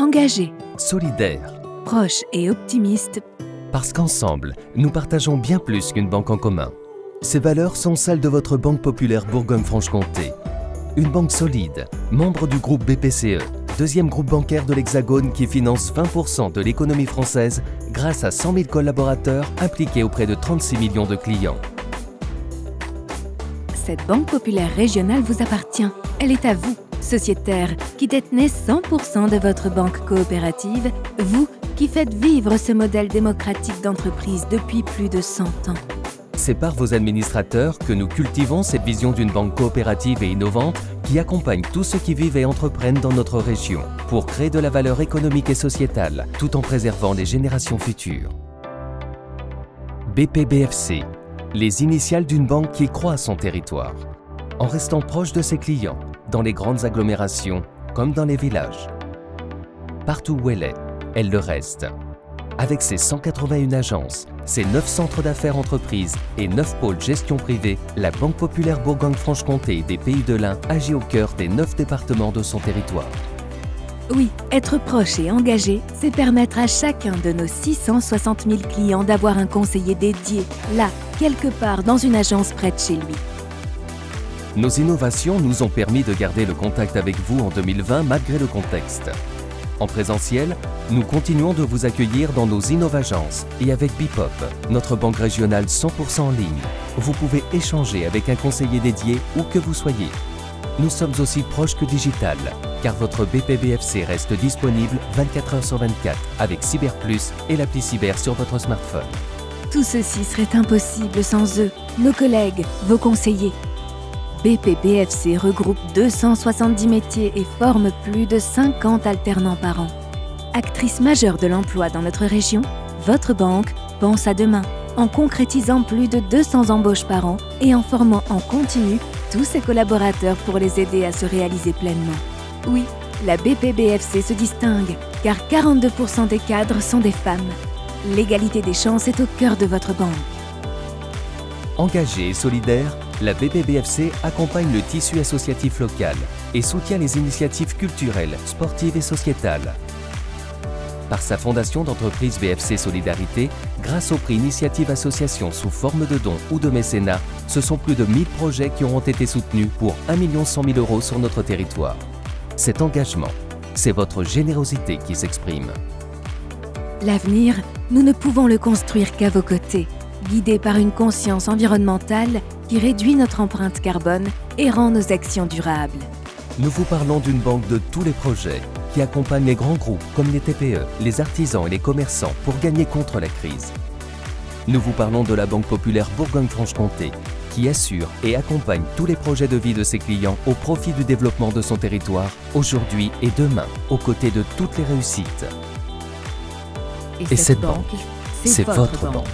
Engagé, solidaire, proche et optimiste, parce qu'ensemble, nous partageons bien plus qu'une banque en commun. Ces valeurs sont celles de votre Banque Populaire Bourgogne-Franche-Comté. Une banque solide, membre du groupe BPCE, deuxième groupe bancaire de l'Hexagone qui finance 20% de l'économie française grâce à 100 000 collaborateurs impliqués auprès de 36 millions de clients. cette Banque Populaire Régionale vous appartient. Elle est à vous, sociétaires, qui détenez 100% de votre banque coopérative, vous qui faites vivre ce modèle démocratique d'entreprise depuis plus de 100 ans. C'est par vos administrateurs que nous cultivons cette vision d'une banque coopérative et innovante qui accompagne tous ceux qui vivent et entreprennent dans notre région pour créer de la valeur économique et sociétale tout en préservant les générations futures. BPBFC, les initiales d'une banque qui croit à son territoire, en restant proche de ses clients, dans les grandes agglomérations comme dans les villages. Partout où elle le reste. Avec ses 181 agences, ses 9 centres d'affaires entreprises et 9 pôles gestion privée, la Banque Populaire Bourgogne-Franche-Comté des Pays de l'Ain agit au cœur des 9 départements de son territoire. Oui, être proche et engagé, c'est permettre à chacun de nos 660 000 clients d'avoir un conseiller dédié, là, quelque part dans une agence près de chez lui. Nos innovations nous ont permis de garder le contact avec vous en 2020 malgré le contexte. En présentiel, nous continuons de vous accueillir dans nos Innovagences et avec Bipop, notre banque régionale 100% en ligne. Vous pouvez échanger avec un conseiller dédié où que vous soyez. Nous sommes aussi proches que digital, car votre BPBFC reste disponible 24 heures sur 24 avec Cyberplus et l'appli Cyber sur votre smartphone. Tout ceci serait impossible sans eux, nos collègues, vos conseillers. BPBFC regroupe 270 métiers et forme plus de 50 alternants par an. Actrice majeure de l'emploi dans notre région, votre banque pense à demain en concrétisant plus de 200 embauches par an et en formant en continu tous ses collaborateurs pour les aider à se réaliser pleinement. Oui, la BPBFC se distingue car 42% des cadres sont des femmes. L'égalité des chances est au cœur de votre banque. Engagée et solidaire, la BPBFC accompagne le tissu associatif local et soutient les initiatives culturelles, sportives et sociétales. Par sa fondation d'entreprise BFC Solidarité, grâce au prix Initiative Association sous forme de dons ou de mécénat, ce sont plus de 1000 projets qui auront été soutenus pour 1 100 000 € sur notre territoire. Cet engagement, c'est votre générosité qui s'exprime. L'avenir, nous ne pouvons le construire qu'à vos côtés, guidés par une conscience environnementale qui réduit notre empreinte carbone et rend nos actions durables. Nous vous parlons d'une banque de tous les projets qui accompagne les grands groupes comme les TPE, les artisans et les commerçants pour gagner contre la crise. Nous vous parlons de la Banque Populaire Bourgogne-Franche-Comté qui assure et accompagne tous les projets de vie de ses clients au profit du développement de son territoire, aujourd'hui et demain, aux côtés de toutes les réussites. Et cette banque, c'est votre banque.